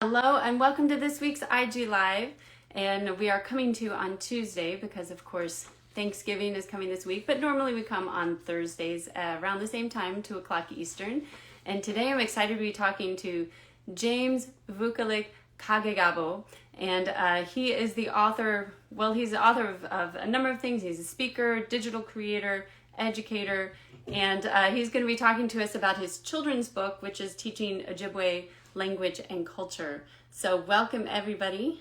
Hello and welcome to this week's IG Live. And we are coming to you on Tuesday because, of course, Thanksgiving is coming this week. But normally we come on Thursdays around the same time, 2 o'clock Eastern. And today I'm excited to be talking to James Vukelich Kaagegaabaw. And he is the author, he's the author of a number of things. He's a speaker, digital creator, educator. And he's going to be talking to us about his children's book, which is Teaching Ojibwe Language and Culture. So welcome everybody.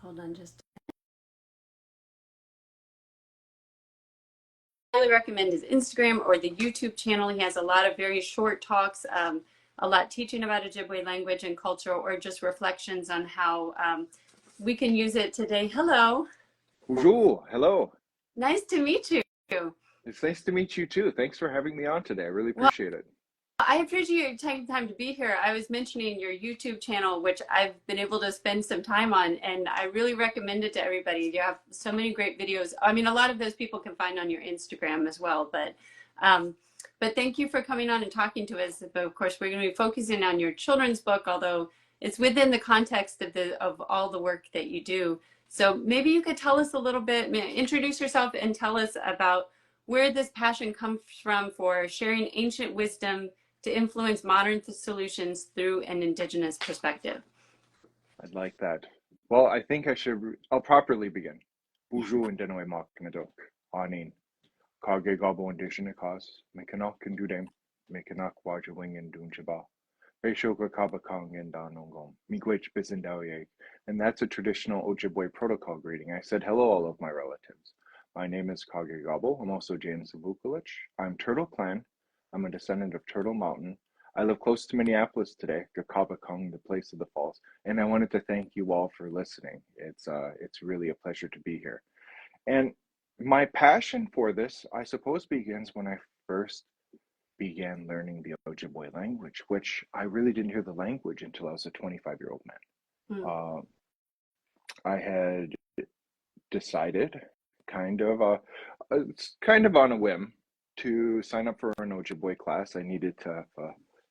Hold on just. I highly recommend his Instagram or the YouTube channel. He has a lot of very short talks, a lot teaching about Ojibwe language and culture, or just reflections on how we can use it today. Hello. Bonjour. Hello. Nice to meet you. It's nice to meet you too. Thanks for having me on today. I really appreciate it. I appreciate you taking time to be here. I was mentioning your YouTube channel, which I've been able to spend some time on, and I really recommend it to everybody. You have so many great videos. I mean, a lot of those people can find on your Instagram as well, but thank you for coming on and talking to us. But of course, we're going to be focusing on your children's book, although it's within the context of all the work that you do. So maybe you could tell us a little bit, introduce yourself and tell us about where this passion comes from for sharing ancient wisdom to influence modern solutions through an indigenous perspective. I'd like that. Well, I think I'll properly begin. Bonjour and denoy maknadok. Anin. Kaagegaabaw indigenous cause. Mekanak and dudem. Mekanak wajawing and dunjaba. Beishoka kabakang and danongom. Miigwech bizindaoye. And that's a traditional Ojibwe protocol greeting. I said hello, all of my relatives. My name is Kaagegaabaw. I'm also James Vukelich. I'm Turtle Clan. I'm a descendant of Turtle Mountain. I live close to Minneapolis today, Kaabakang, the place of the falls, and I wanted to thank you all for listening. It's really a pleasure to be here. And my passion for this, I suppose, begins when I first began learning the Ojibwe language, which I really didn't hear the language until I was a 25-year-old man. Mm. I had decided, kind of on a whim, to sign up for an Ojibwe class. I needed to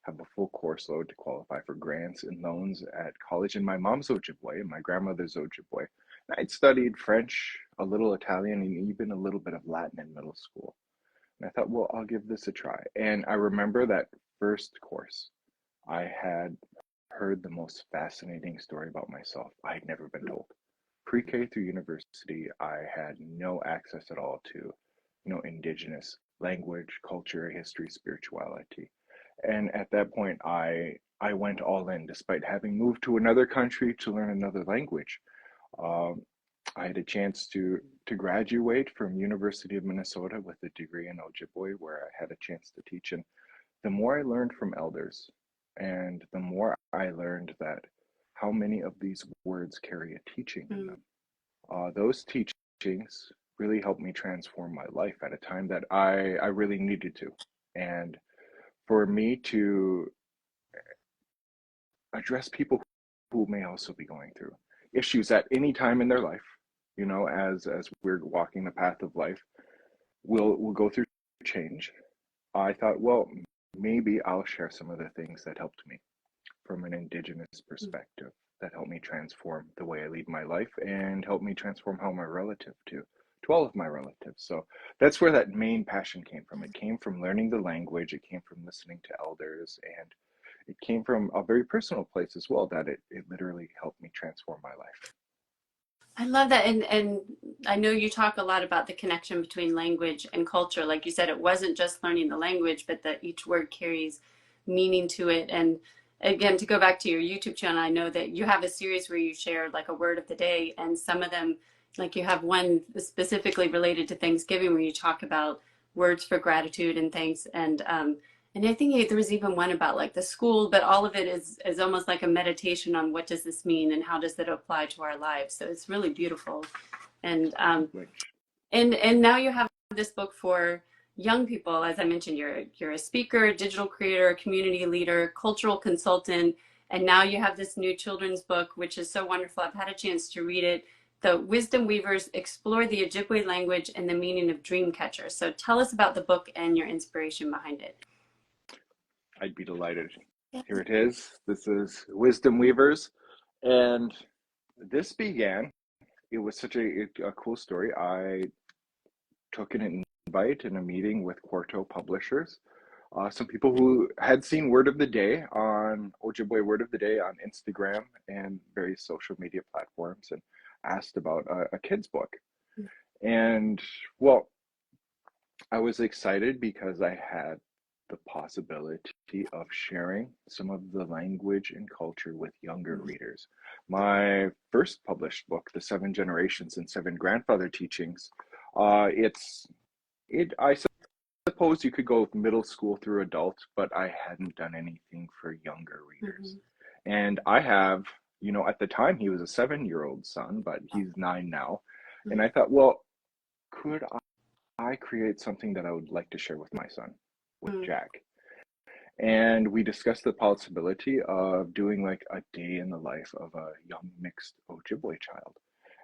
have a full course load to qualify for grants and loans at college. And my mom's Ojibwe and my grandmother's Ojibwe. And I'd studied French, a little Italian, and even a little bit of Latin in middle school. And I thought, well, I'll give this a try. And I remember that first course, I had heard the most fascinating story about myself I had never been told. Pre-K through university, I had no access at all to, indigenous language, culture, history, spirituality. And at that point, I went all in, despite having moved to another country to learn another language. I had a chance to graduate from University of Minnesota with a degree in Ojibwe, where I had a chance to teach. And the more I learned from elders, and the more I learned that how many of these words carry a teaching in them. Those teachings really helped me transform my life at a time that I really needed to. And for me to address people who may also be going through issues at any time in their life, as we're walking the path of life, we'll go through change. I thought, well, maybe I'll share some of the things that helped me from an indigenous perspective, that helped me transform the way I lead my life and help me transform how my relative to all of my relatives. So that's where that main passion came from. It came from learning the language, it came from listening to elders, and it came from a very personal place as well, that it literally helped me transform my life. I love that. And I know you talk a lot about the connection between language and culture. Like you said, it wasn't just learning the language, but that each word carries meaning to it. And again, to go back to your YouTube channel, I know that you have a series where you share like a word of the day, and some of them, like you have one specifically related to Thanksgiving where you talk about words for gratitude and thanks. And I think there was even one about like the school, but all of it is almost like a meditation on what does this mean and how does it apply to our lives. So it's really beautiful. And and now you have this book for young people. As I mentioned, you're a speaker, digital creator, community leader, cultural consultant, and now you have this new children's book, which is so wonderful. I've had a chance to read it. The Wisdom Weavers explore the Ojibwe language and the meaning of dream catcher. So tell us about the book and your inspiration behind it. I'd be delighted. Here it is. This is Wisdom Weavers, And this began, it was such a cool story. I took an invite in a meeting with Quarto Publishers, some people who had seen Word of the Day on Ojibwe Word of the Day on Instagram and various social media platforms, and asked about a kid's book. And well, I was excited because I had the possibility of sharing some of the language and culture with younger readers. My first published book, The Seven Generations and Seven Grandfather Teachings, it's it I suppose you could go middle school through adult, but I hadn't done anything for younger readers. And I have, at the time he was a 7-year-old son, but he's 9 now. And I thought, well, could I create something that I would like to share with my son, with Jack? And we discussed the possibility of doing like a day in the life of a young mixed Ojibwe child.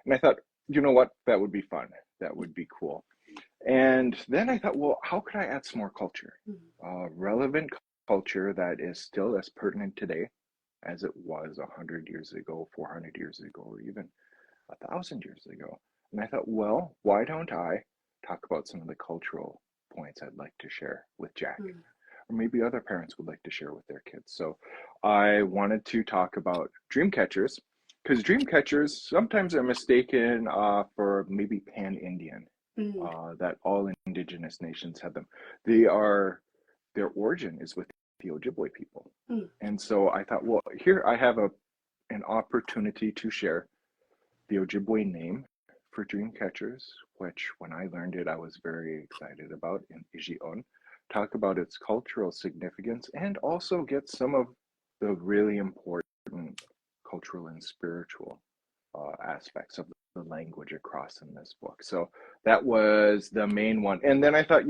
And I thought, you know what, that would be fun. That would be cool. And then I thought, well, how could I add some more culture? Relevant culture that is still as pertinent today as it was 100 years ago, 400 years ago, or even 1,000 years ago. And I thought, well, why don't I talk about some of the cultural points I'd like to share with Jack? Or maybe other parents would like to share with their kids. So I wanted to talk about dream catchers, because dream catchers sometimes are mistaken for maybe pan-Indian, that all indigenous nations have them. Their origin is with the Ojibwe people. And so I thought, well, here I have an opportunity to share the Ojibwe name for dream catchers, which when I learned it, I was very excited about, in Ijion, talk about its cultural significance, and also get some of the really important cultural and spiritual aspects of the language across in this book. So that was the main one. And then I thought,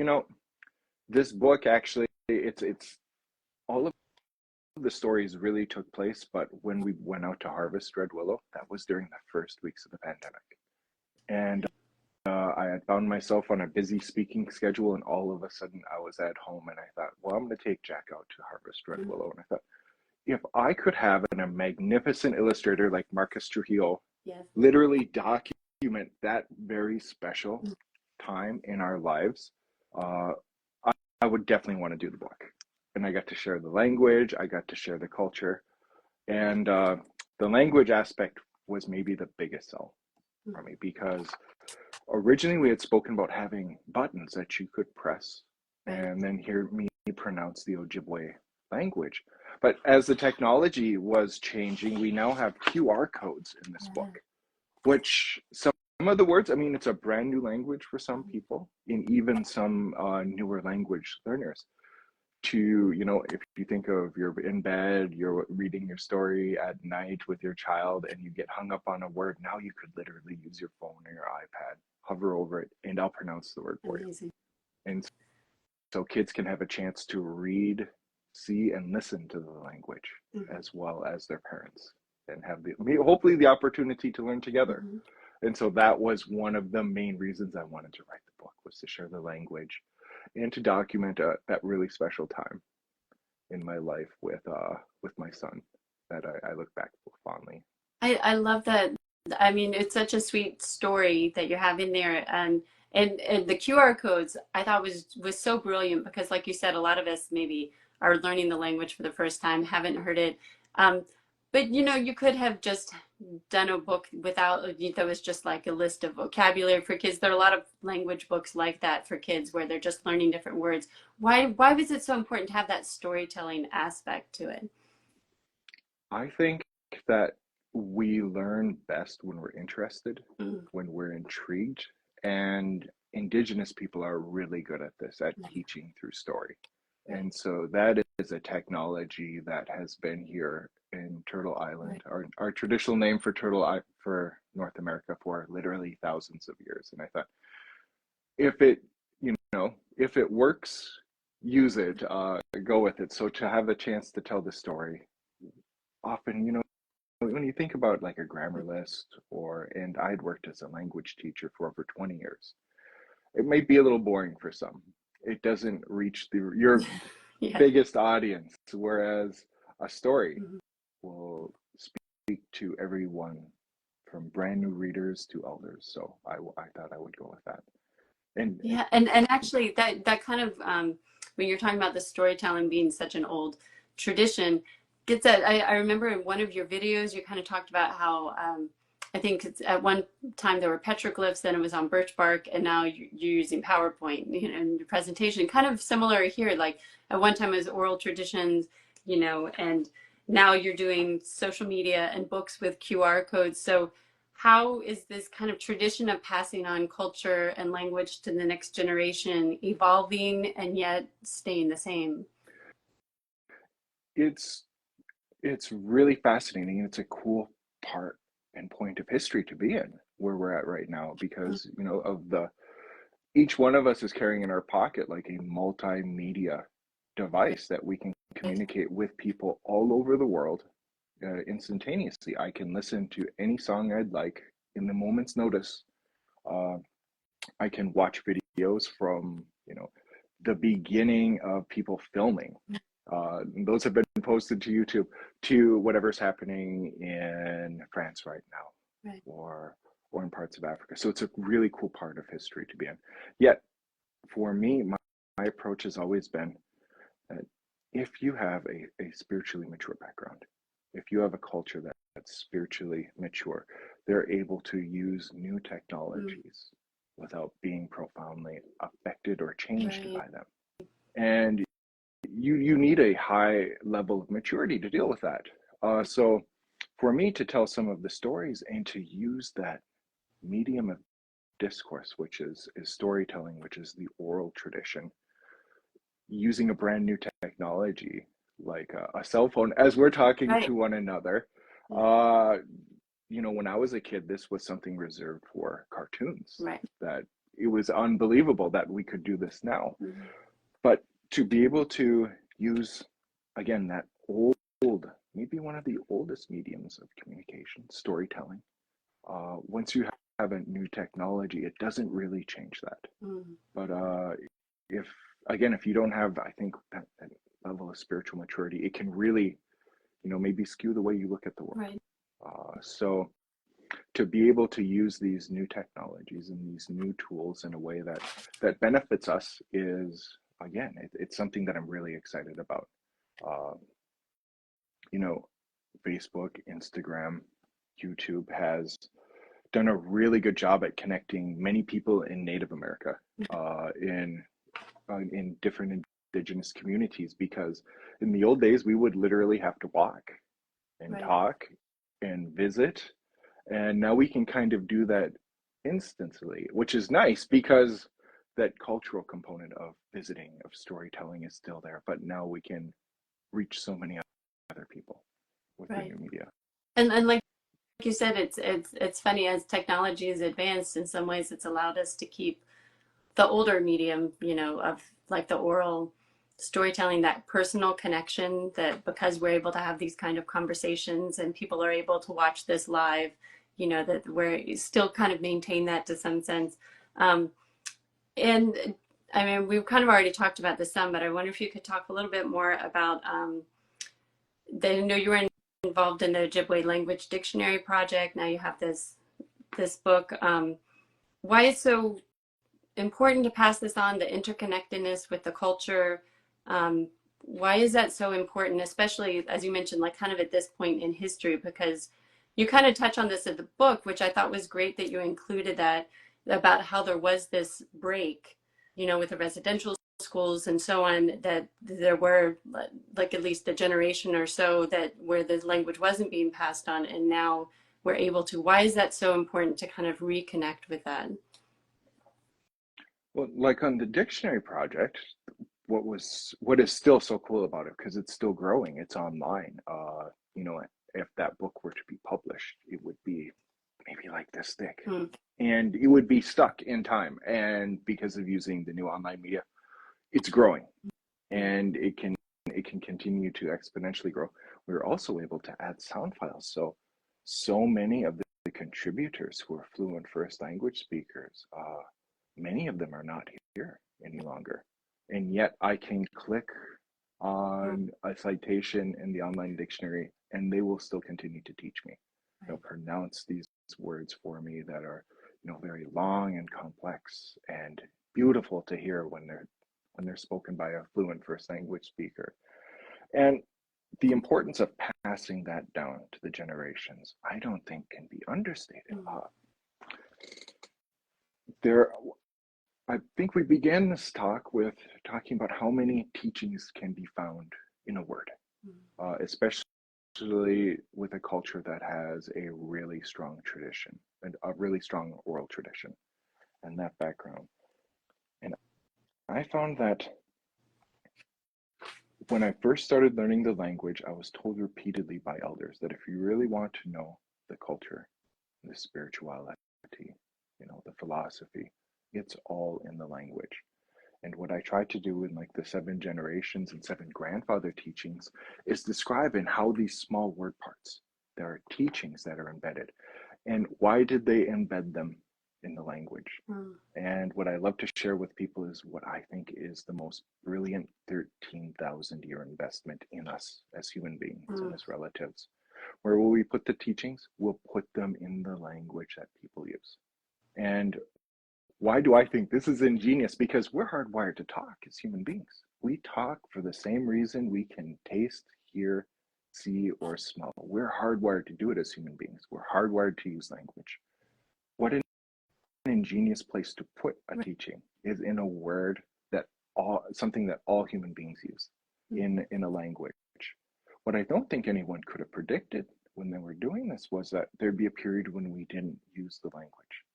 this book actually, it's all of the stories really took place, but when we went out to harvest red willow, that was during the first weeks of the pandemic. And I had found myself on a busy speaking schedule, and all of a sudden I was at home, and I thought, well, I'm going to take Jack out to harvest red willow. And I thought, if I could have a magnificent illustrator like Marcus Trujillo literally document that very special time in our lives, I would definitely want to do the book. And I got to share the language, I got to share the culture, and the language aspect was maybe the biggest sell for me, because originally we had spoken about having buttons that you could press and then hear me pronounce the Ojibwe language. But as the technology was changing, we now have QR codes in this book, which some of the words, I mean, it's a brand new language for some people, and even some newer language learners. To, if you think of you're in bed, you're reading your story at night with your child, and you get hung up on a word, now you could literally use your phone or your iPad, hover over it, and I'll pronounce the word for you. And so kids can have a chance to read, see, and listen to the language as well as their parents, and have hopefully the opportunity to learn together. And so that was one of the main reasons I wanted to write the book, was to share the language and to document that really special time in my life with my son that I look back fondly. I love that. I mean, it's such a sweet story that you have in there, and the QR codes I thought was so brilliant, because, like you said, a lot of us maybe are learning the language for the first time, haven't heard it, but you could have just done a book without that was just like a list of vocabulary for kids. There are a lot of language books like that for kids where they're just learning different words. Why was it so important to have that storytelling aspect to it? I think that we learn best when we're interested, when we're intrigued, and Indigenous people are really good at this, at teaching through story. And so that is a technology that has been here in Turtle Island, our traditional name for for North America, for literally thousands of years. And I thought, if it works, use it, go with it. So to have a chance to tell the story, often, when you think about like a grammar list, and I'd worked as a language teacher for over 20 years, it might be a little boring for some. It doesn't reach your biggest audience, whereas a story will speak to everyone from brand new readers to elders. So I thought I would go with that. And Yeah, and actually that kind of when you're talking about the storytelling being such an old tradition, gets at I remember in one of your videos you kind of talked about how I think it's, at one time there were petroglyphs, then it was on birch bark, and now you're using PowerPoint, you know, in your presentation. Kind of similar here, like at one time it was oral traditions, you know, and now you're doing social media and books with QR codes. So how is this kind of tradition of passing on culture and language to the next generation evolving and yet staying the same? it's it's really fascinating, and it's a cool part and point of history to be in where we're at right now, because of the each one of us is carrying in our pocket like a multimedia device that we can Right, communicate with people all over the world instantaneously. I can listen to any song I'd like in the moment's notice. uh, I can watch videos from the beginning of people filming. Those have been posted to YouTube, to whatever's happening in France right now, right, or in parts of Africa. So it's a really cool part of history to be in. Yet, for me, my approach has always been that if you have a spiritually mature background, if you have a culture that's spiritually mature, they're able to use new mm, technologies without being profoundly affected or changed right, by them. And you need a high level of maturity to deal with that. So for me to tell some of the stories and to use that medium of discourse, which is storytelling, which is the oral tradition, using a brand new technology like a cell phone as we're talking right, to one another. mm, uh when I was a kid, this was something reserved for cartoons, right, that it was unbelievable that we could do this now. mm, But to be able to use, again, that old, maybe one of the oldest mediums of communication, storytelling, once you have a new technology, it doesn't really change that. mm, But if again, if you don't have, I think, that level of spiritual maturity, it can really, maybe skew the way you look at the world. right. So to be able to use these new technologies and these new tools in a way that benefits us is, again, it's something that I'm really excited about. Uh, you know, Facebook, Instagram, YouTube has done a really good job at connecting many people in Native America, in different indigenous communities, because in the old days we would literally have to walk and Right. talk and visit, and now we can kind of do that instantly, which is nice because that cultural component of visiting, of storytelling, is still there, but now we can reach so many other people with the Right. new media. And like you said, it's funny as technology has advanced. In some ways, it's allowed us to keep the older medium, you know, of like the oral storytelling, that personal connection. That because we're able to have these kind of conversations and people are able to watch this live, you know, that we're still kind of maintain that to some sense. Um, and I mean, we've kind of already talked about this some, but I wonder if you could talk a little bit more about I know you were involved in the Ojibwe language dictionary project. Now you have this book. Why it's so important to pass this on, the interconnectedness with the culture. Um, why is that so important, especially as you mentioned, like kind of at this point in history? Because you kind of touch on this in the book, which I thought was great that you included that about how there was this break, you know, with the residential schools and so on, that there were like at least a generation or so that where the language wasn't being passed on, and now we're able to. Why is that so important to kind of reconnect with that? Well, like on the dictionary project, what is still so cool about it, because it's still growing, it's online. You know, if that book were to be published, it would be maybe like this thick, Hmm. and it would be stuck in time. And because of using the new online media, it's growing, and it can continue to exponentially grow. We were also able to add sound files, so many of the contributors who are fluent first language speakers, many of them are not here any longer, and yet I can click Hmm. on a citation in the online dictionary and they will still continue to teach me. Right. They'll pronounce these words for me that are, very long and complex and beautiful to hear when they're spoken by a fluent first language speaker. And the importance of passing that down to the generations, I don't think can be understated. There, I think we began this talk with talking about how many teachings can be found in a word, especially with a culture that has a really strong tradition and a really strong oral tradition and that background. And I found that when I first started learning the language, I was told repeatedly by elders that if you really want to know the culture, the spirituality, the philosophy, it's all in the language. And what I try to do in like the 7 generations and 7 grandfather teachings is describe in how these small word parts, there are teachings that are embedded. And why did they embed them in the language? And what I love to share with people is what I think is the most brilliant 13,000-year investment in us as human beings and as relatives. Where will we put the teachings? We'll put them in the language that people use. And why do I think this is ingenious? Because we're hardwired to talk as human beings. We talk for the same reason we can taste, hear, see, or smell. We're hardwired to do it as human beings. We're hardwired to use language. What an ingenious place to put a teaching is in a word that something that all human beings use in a language. What I don't think anyone could have predicted when they were doing this was that there'd be a period when we didn't use the language.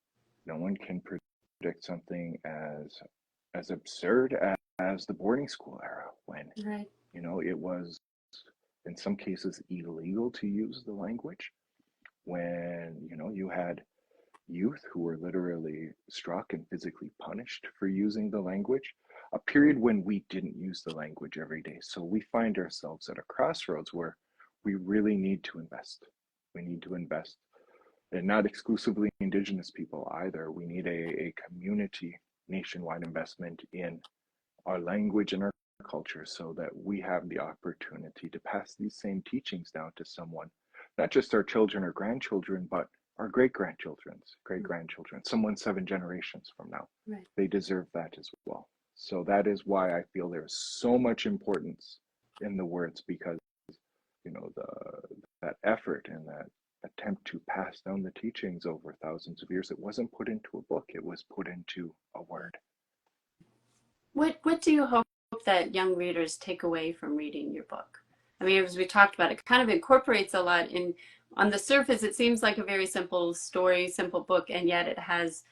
No one can predict something as absurd as the boarding school era, when it was in some cases illegal to use the language, when you had youth who were literally struck and physically punished for using the language, a period when we didn't use the language every day. So we find ourselves at a crossroads where we really need to invest. We need to invest, and not exclusively Indigenous people either. We need a community nationwide investment in our language and our culture so that we have the opportunity to pass these same teachings down to someone, not just our children or grandchildren, but our great-grandchildren's great-grandchildren, someone 7 generations from now. They deserve that as well. So that is why I feel there's so much importance in the words, because that effort and that attempt to pass down the teachings over thousands of years, it wasn't put into a book, it was put into a word. What do you hope that young readers take away from reading your book? I mean, as we talked about, it kind of incorporates a lot in. On the surface, it seems like a very simple story, simple book, and yet it has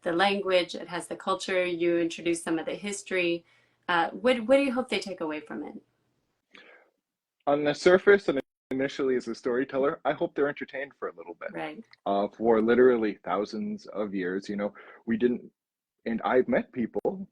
the language, it has the culture, you introduce some of the history. What do you hope they take away from it? On the surface, and initially as a storyteller, I hope they're entertained for a little bit. Right. For literally thousands of years, we didn't, and I've met people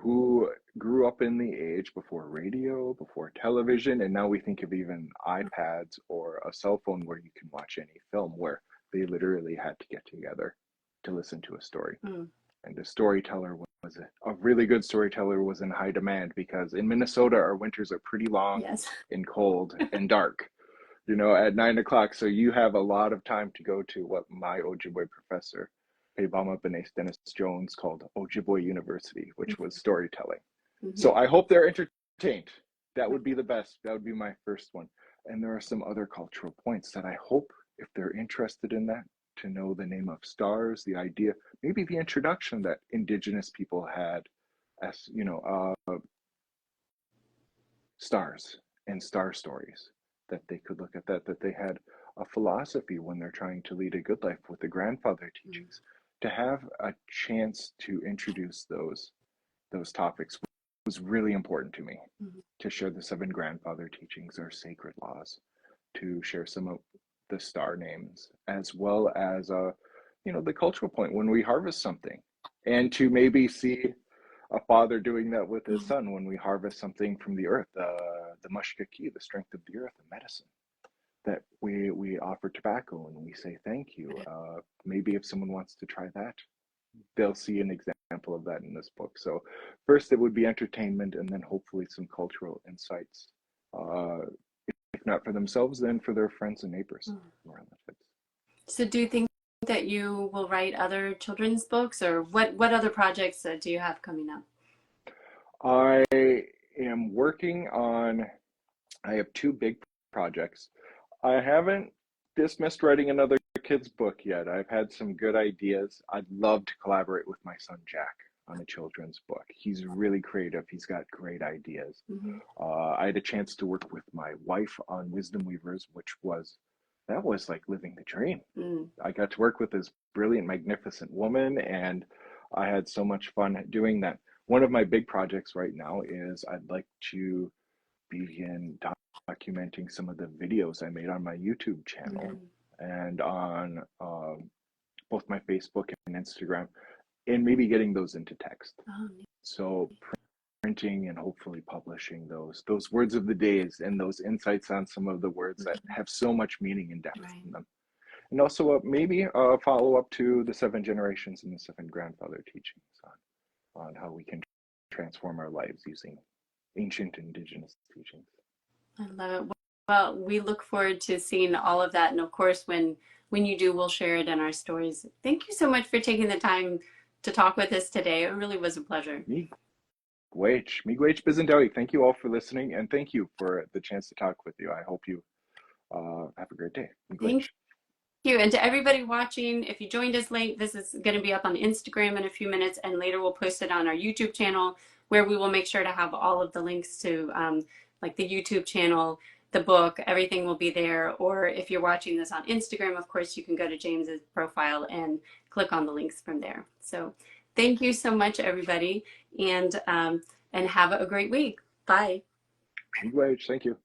who grew up in the age before radio, before television, and now we think of even iPads or a cell phone where you can watch any film, where they literally had to get together to listen to a story. And the storyteller was a really good storyteller was in high demand, because in Minnesota, our winters are pretty long and cold and dark, at 9 o'clock. So you have a lot of time to go to what my Ojibwe professor, Peibama Benes Dennis Jones, called Ojibwe University, which was storytelling. So I hope they're entertained. That would be the best. That would be my first one. And there are some other cultural points that I hope, if they're interested in that, to know the name of stars, the idea, maybe the introduction that Indigenous people had as, stars and star stories, that they could look at that they had a philosophy when they're trying to lead a good life with the grandfather teachings. To have a chance to introduce those topics was really important to me. To share the 7 grandfather teachings, or sacred laws, to share some of the star names, as well as the cultural point when we harvest something, and to maybe see a father doing that with his son when we harvest something from the earth, the mushkaki, the strength of the earth, the medicine, that we offer tobacco and we say thank you. Maybe if someone wants to try that, they'll see an example of that in this book. So first it would be entertainment, and then hopefully some cultural insights. If if not for themselves, then for their friends and neighbors Mm. and relatives. So do you think that you will write other children's books, or what other projects do you have coming up? I am working on, I have two big projects. I haven't dismissed writing another kid's book yet. I've had some good ideas. I'd love to collaborate with my son Jack on a children's book. He's really creative. He's got great ideas. Mm-hmm. I had a chance to work with my wife on Wisdom Weavers, which was, that was like living the dream. Mm. I got to work with this brilliant, magnificent woman, and I had so much fun doing that. One of my big projects right now is I'd like to begin documenting some of the videos I made on my YouTube channel Mm. and on both my Facebook and Instagram, and maybe getting those into text. Oh, So printing and hopefully publishing those words of the days and those insights on some of the words that have so much meaning and depth right. in them. And also maybe follow up to the seven generations and the seven grandfather teachings on how we can transform our lives using ancient indigenous teachings. I love it. Well, we look forward to seeing all of that, and of course, when you do, we'll share it in our stories. Thank you so much for taking the time to talk with us today. It really was a pleasure. Miigwech Bizendawi. Thank you all for listening, and thank you for the chance to talk with you. I hope you have a great day. Thank Miigwech. you. And to everybody watching, if you joined us late, this is going to be up on Instagram in a few minutes, and later we'll post it on our YouTube channel, where we will make sure to have all of the links to like the YouTube channel, the book, everything will be there. Or if you're watching this on Instagram, of course, you can go to James's profile and click on the links from there. So thank you so much, everybody, and have a great week. Bye. Miigwech. Thank you.